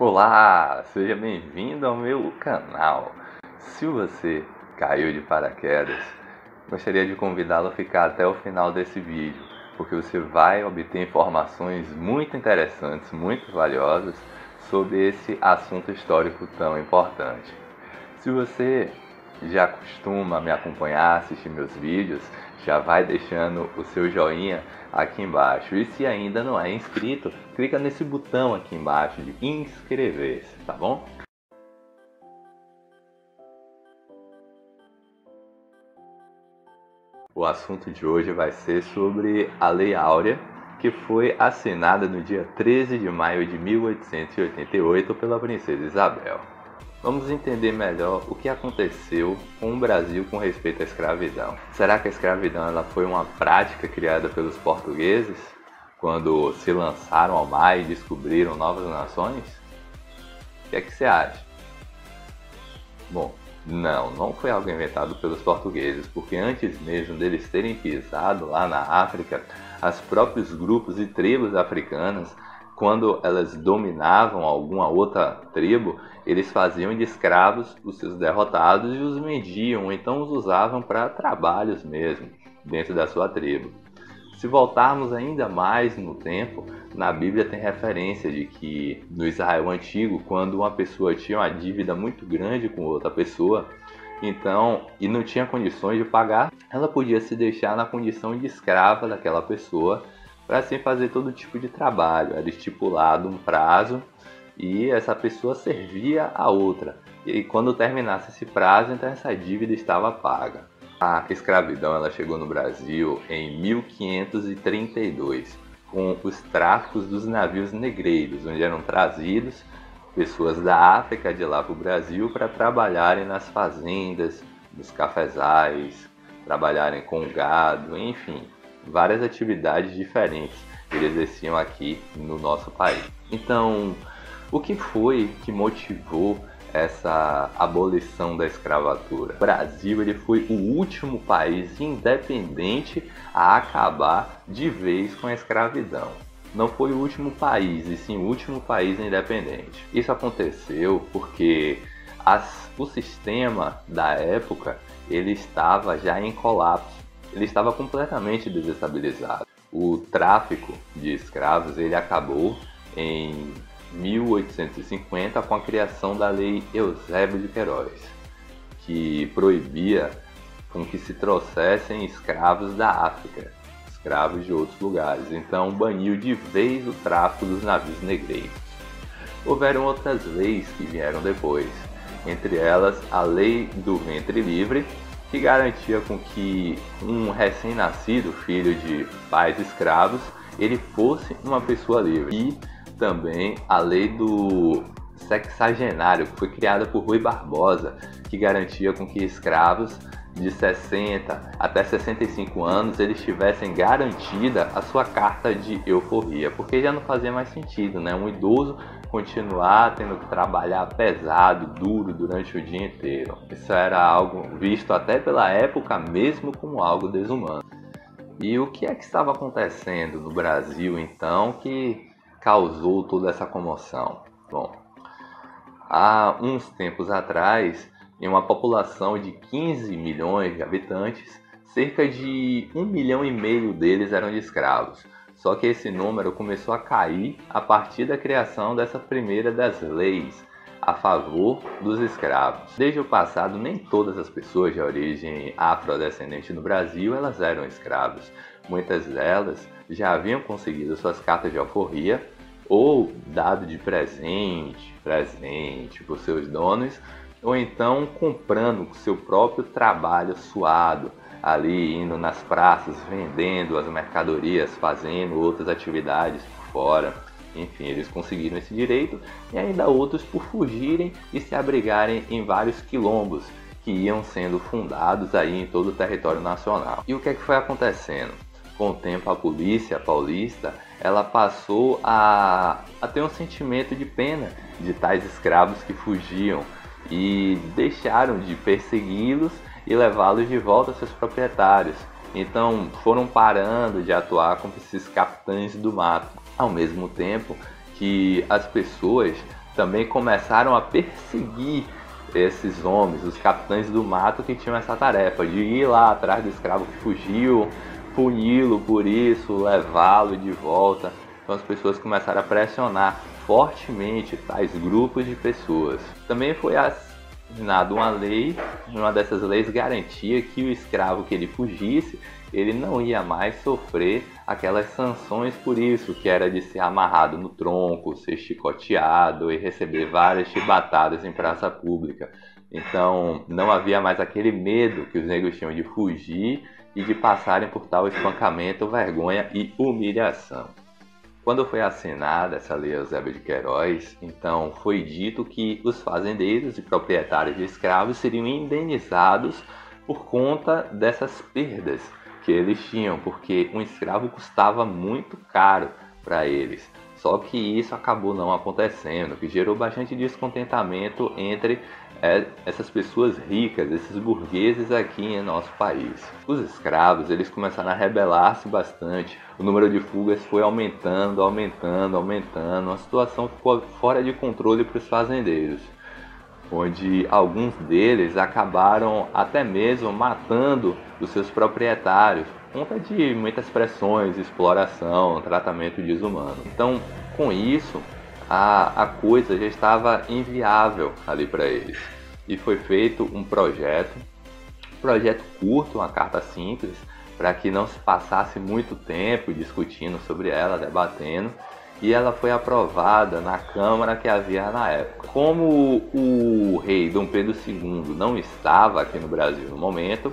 Olá, seja bem-vindo ao meu canal. Se você caiu de paraquedas, gostaria de convidá-lo a ficar até o final desse vídeo, porque você vai obter informações muito interessantes, muito valiosas sobre esse assunto histórico tão importante. Se você já costuma me acompanhar, assistir meus vídeos, já vai deixando o seu joinha aqui embaixo. E se ainda não é inscrito, clica nesse botão aqui embaixo de inscrever-se, tá bom? O assunto de hoje vai ser sobre a Lei Áurea, que foi assinada no dia 13 de maio de 1888 pela Princesa Isabel. Vamos entender melhor o que aconteceu com o Brasil com respeito à escravidão. Será que a escravidão ela foi uma prática criada pelos portugueses quando se lançaram ao mar e descobriram novas nações? O que é que você acha? Bom, não foi algo inventado pelos portugueses, porque antes mesmo deles terem pisado lá na África, os próprios grupos e tribos africanas, quando elas dominavam alguma outra tribo, eles faziam de escravos os seus derrotados e os vendiam, ou então os usavam para trabalhos mesmo, dentro da sua tribo. Se voltarmos ainda mais no tempo, na Bíblia tem referência de que no Israel antigo, quando uma pessoa tinha uma dívida muito grande com outra pessoa, e não tinha condições de pagar, ela podia se deixar na condição de escrava daquela pessoa, para assim fazer todo tipo de trabalho. Era estipulado um prazo e essa pessoa servia a outra. E quando terminasse esse prazo, então essa dívida estava paga. A escravidão ela chegou no Brasil em 1532, com os tráficos dos navios negreiros, onde eram trazidos pessoas da África de lá para o Brasil para trabalharem nas fazendas, nos cafezais, trabalharem com gado, enfim, várias atividades diferentes que eles exerciam aqui no nosso país. Então, o que foi que motivou essa abolição da escravatura? O Brasil ele foi o último país independente a acabar de vez com a escravidão. Não foi o último país, e sim o último país independente. Isso aconteceu porque o sistema da época ele estava já em colapso. Ele estava completamente desestabilizado. O tráfico de escravos ele acabou em 1850 com a criação da Lei Eusébio de Queiroz, que proibia com que se trouxessem escravos da África, escravos de outros lugares. Então baniu de vez o tráfico dos navios negreiros. Houveram outras leis que vieram depois, entre elas a Lei do Ventre Livre, que garantia com que um recém-nascido filho de pais escravos ele fosse uma pessoa livre. E também a lei do sexagenário, que foi criada por Rui Barbosa, que garantia com que escravos de 60 até 65 anos eles tivessem garantida a sua carta de euforia, porque já não fazia mais sentido, né? Um idoso continuar tendo que trabalhar pesado, duro durante o dia inteiro. Isso era algo visto até pela época mesmo como algo desumano. E o que é que estava acontecendo no Brasil então que causou toda essa comoção? Bom, há uns tempos atrás, em uma população de 15 milhões de habitantes, cerca de 1,5 milhão deles eram de escravos. Só que esse número começou a cair a partir da criação dessa primeira das leis a favor dos escravos. Desde o passado, nem todas as pessoas de origem afrodescendente no Brasil elas eram escravos. Muitas delas já haviam conseguido suas cartas de alforria ou dado de presente por seus donos, ou então comprando com seu próprio trabalho suado, ali indo nas praças, vendendo as mercadorias, fazendo outras atividades por fora. Enfim, eles conseguiram esse direito, e ainda outros por fugirem e se abrigarem em vários quilombos que iam sendo fundados aí em todo o território nacional. E o que é que foi acontecendo? Com o tempo a polícia paulista ela passou a ter um sentimento de pena de tais escravos que fugiam e deixaram de persegui-los e levá-los de volta a seus proprietários. Então foram parando de atuar como esses capitães do mato, ao mesmo tempo que as pessoas também começaram a perseguir esses homens, os capitães do mato, que tinham essa tarefa de ir lá atrás do escravo que fugiu, puni-lo por isso, levá-lo de volta. Então as pessoas começaram a pressionar fortemente tais grupos de pessoas. Também foi assinada uma lei, uma dessas leis garantia que o escravo que ele fugisse, ele não ia mais sofrer aquelas sanções por isso, que era de ser amarrado no tronco, ser chicoteado e receber várias chibatadas em praça pública. Então não havia mais aquele medo que os negros tinham de fugir e de passarem por tal espancamento, vergonha e humilhação. Quando foi assinada essa lei Eusébio de Queiroz, então foi dito que os fazendeiros e proprietários de escravos seriam indenizados por conta dessas perdas que eles tinham, porque um escravo custava muito caro para eles. Só que isso acabou não acontecendo, que gerou bastante descontentamento entre essas pessoas ricas, esses burgueses aqui em nosso país. Os escravos, eles começaram a rebelar-se bastante, o número de fugas foi aumentando, a situação ficou fora de controle para os fazendeiros, onde alguns deles acabaram até mesmo matando os seus proprietários, por conta de muitas pressões, exploração, tratamento desumano. Então, com isso, a coisa já estava inviável ali para eles. E foi feito um projeto curto, uma carta simples, para que não se passasse muito tempo discutindo sobre ela, debatendo, e ela foi aprovada na Câmara que havia na época. Como o rei Dom Pedro II não estava aqui no Brasil no momento,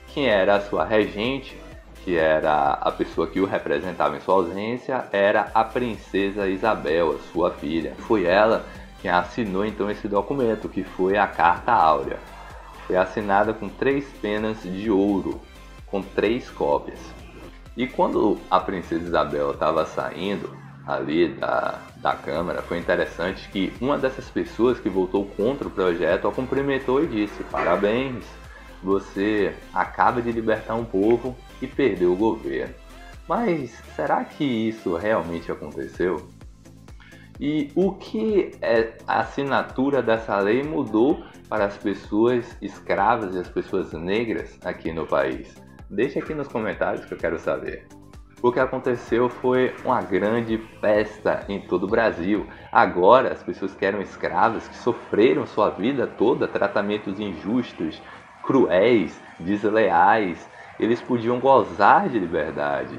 quem era a sua regente, que era a pessoa que o representava em sua ausência, era a princesa Isabel, a sua filha. Foi ela quem assinou então esse documento, que foi a Carta Áurea. Foi assinada com 3 penas de ouro, com 3 cópias. E quando a princesa Isabel estava saindo ali da Câmara, foi interessante que uma dessas pessoas que votou contra o projeto a cumprimentou e disse: parabéns, você acaba de libertar um povo e perdeu o governo. Mas será que isso realmente aconteceu? E o que a assinatura dessa lei mudou para as pessoas escravas e as pessoas negras aqui no país? Deixa aqui nos comentários que eu quero saber. O que aconteceu foi uma grande festa em todo o Brasil. Agora as pessoas que eram escravas, que sofreram sua vida toda tratamentos injustos, cruéis, desleais, eles podiam gozar de liberdade,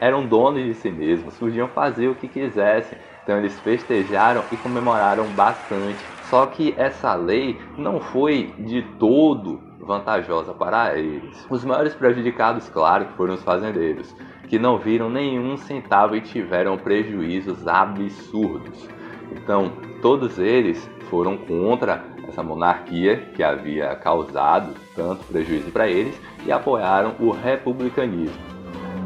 eram donos de si mesmos, podiam fazer o que quisessem. Então eles festejaram e comemoraram bastante. Só que essa lei não foi de todo vantajosa para eles. Os maiores prejudicados, claro, que foram os fazendeiros, que não viram nenhum centavo e tiveram prejuízos absurdos. Então todos eles foram contra essa monarquia que havia causado tanto prejuízo para eles e apoiaram o republicanismo.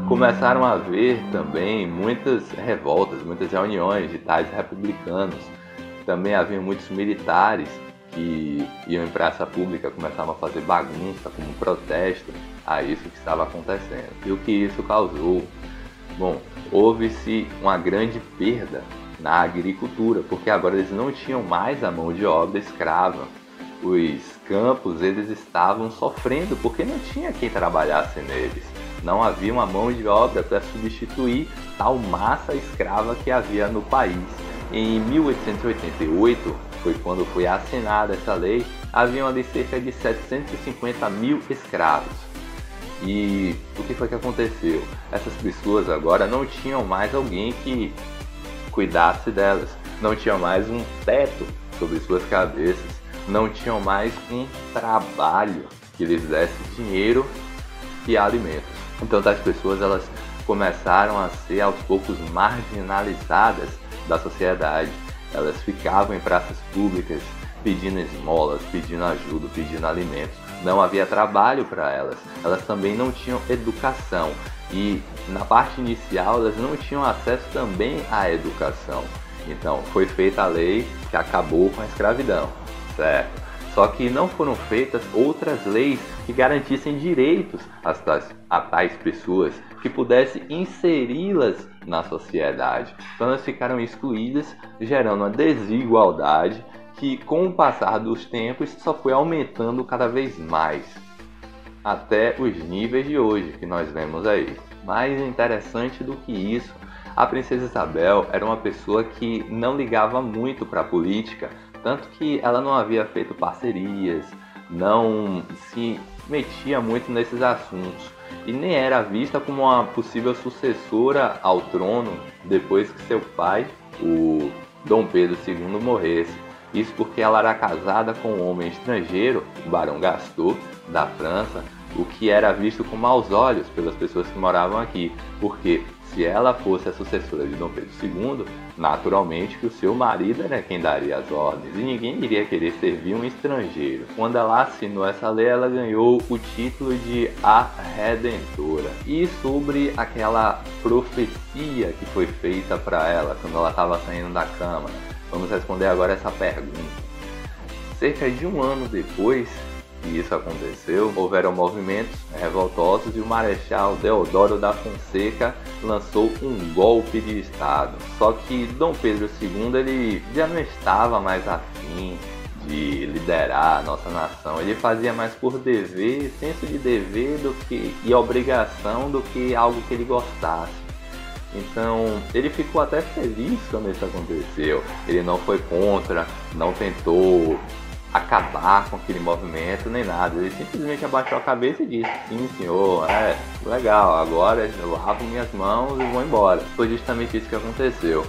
Começaram a haver também muitas revoltas, muitas reuniões de tais republicanos. Também havia muitos militares que iam em praça pública, começavam a fazer bagunça como protesto a isso que estava acontecendo. E o que isso causou? Bom, houve-se uma grande perda na agricultura, porque agora eles não tinham mais a mão de obra escrava. Os campos, eles estavam sofrendo porque não tinha quem trabalhasse neles. Não havia uma mão de obra para substituir tal massa escrava que havia no país. Em 1888, foi quando foi assinada essa lei, haviam ali cerca de 750 mil escravos. E o que foi que aconteceu? Essas pessoas agora não tinham mais alguém que cuidasse delas, não tinham mais um teto sobre suas cabeças, não tinham mais um trabalho que lhes desse dinheiro e alimentos. Então as pessoas, elas começaram a ser aos poucos marginalizadas da sociedade. Elas ficavam em praças públicas pedindo esmolas, pedindo ajuda, pedindo alimentos. Não havia trabalho para elas. Elas também não tinham educação. E na parte inicial elas não tinham acesso também à educação. Então foi feita a lei que acabou com a escravidão, certo? Só que não foram feitas outras leis que garantissem direitos a tais pessoas que pudesse inseri-las na sociedade. Então elas ficaram excluídas, gerando uma desigualdade que, com o passar dos tempos, só foi aumentando cada vez mais, até os níveis de hoje que nós vemos aí. Mais interessante do que isso, a princesa Isabel era uma pessoa que não ligava muito para a política, tanto que ela não havia feito parcerias, não se metia muito nesses assuntos e nem era vista como uma possível sucessora ao trono depois que seu pai, o Dom Pedro II, morresse. Isso porque ela era casada com um homem estrangeiro, o Barão Gaston, da França, o que era visto com maus olhos pelas pessoas que moravam aqui, porque se ela fosse a sucessora de Dom Pedro II, naturalmente que o seu marido era quem daria as ordens e ninguém iria querer servir um estrangeiro. Quando ela assinou essa lei, ela ganhou o título de A Redentora. E sobre aquela profecia que foi feita para ela quando ela estava saindo da Câmara, vamos responder agora essa pergunta. Cerca de um ano depois que isso aconteceu, houveram movimentos revoltosos e o Marechal Deodoro da Fonseca lançou um golpe de Estado. Só que Dom Pedro II ele já não estava mais afim de liderar a nossa nação. Ele fazia mais por dever, senso de dever e obrigação do que algo que ele gostasse. Então ele ficou até feliz quando isso aconteceu. Ele não foi contra, não tentou acabar com aquele movimento nem nada. Ele simplesmente abaixou a cabeça e disse: sim senhor, legal, agora eu lavo minhas mãos e vou embora. Foi justamente isso que aconteceu.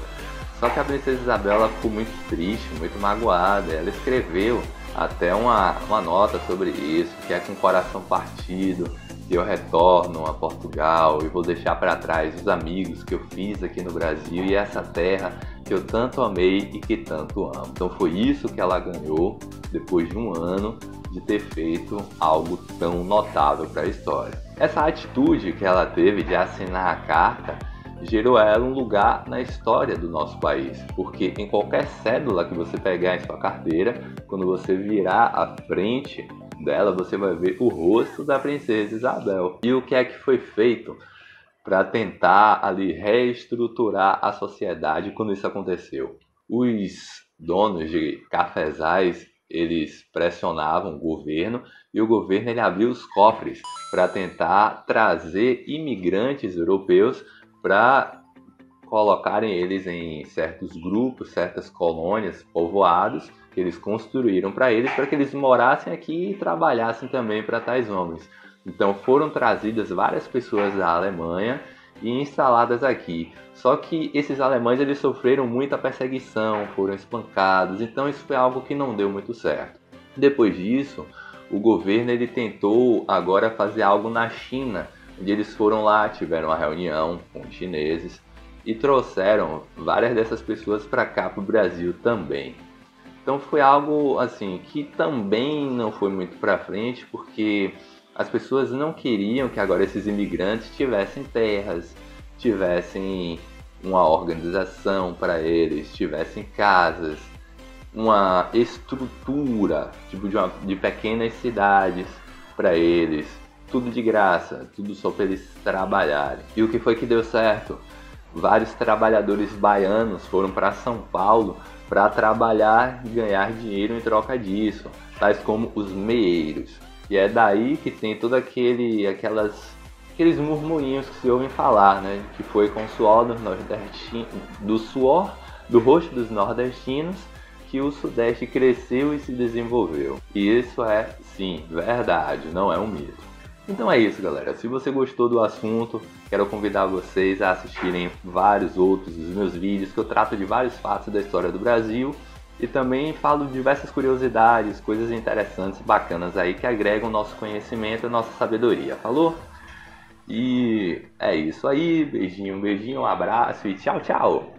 Só que a princesa Isabel ela ficou muito triste, muito magoada. Ela escreveu até uma nota sobre isso, que é com o coração partido que eu retorno a Portugal e vou deixar para trás os amigos que eu fiz aqui no Brasil e essa terra que eu tanto amei e que tanto amo. Então foi isso que ela ganhou depois de um ano de ter feito algo tão notável para a história. Essa atitude que ela teve de assinar a carta gerou a ela um lugar na história do nosso país, porque em qualquer cédula que você pegar em sua carteira, quando você virar a frente dela, você vai ver o rosto da princesa Isabel. E o que é que foi feito para tentar ali reestruturar a sociedade quando isso aconteceu? Os donos de cafezais, eles pressionavam o governo e o governo ele abriu os cofres para tentar trazer imigrantes europeus para colocarem eles em certos grupos, certas colônias, povoados que eles construíram para que eles morassem aqui e trabalhassem também para tais homens. Então foram trazidas várias pessoas da Alemanha e instaladas aqui. Só que esses alemães eles sofreram muita perseguição, foram espancados, então isso foi algo que não deu muito certo. Depois disso, o governo ele tentou agora fazer algo na China, onde eles foram lá, tiveram uma reunião com os chineses e trouxeram várias dessas pessoas para cá, para o Brasil também. Então foi algo assim que também não foi muito para frente, porque as pessoas não queriam que agora esses imigrantes tivessem terras, tivessem uma organização para eles, tivessem casas, uma estrutura tipo de pequenas cidades para eles, tudo de graça, tudo só para eles trabalharem. E o que foi que deu certo? Vários trabalhadores baianos foram para São Paulo para trabalhar e ganhar dinheiro em troca disso, tais como os meeiros. E é daí que tem todo aqueles murmurinhos que se ouvem falar, né? Que foi com o suor do rosto dos nordestinos que o Sudeste cresceu e se desenvolveu. E isso é, sim, verdade, não é um mito. Então é isso, galera. Se você gostou do assunto, quero convidar vocês a assistirem vários outros dos meus vídeos, que eu trato de vários fatos da história do Brasil e também falo de diversas curiosidades, coisas interessantes e bacanas aí que agregam o nosso conhecimento e nossa sabedoria. Falou? E é isso aí. Beijinho, um abraço e tchau, tchau!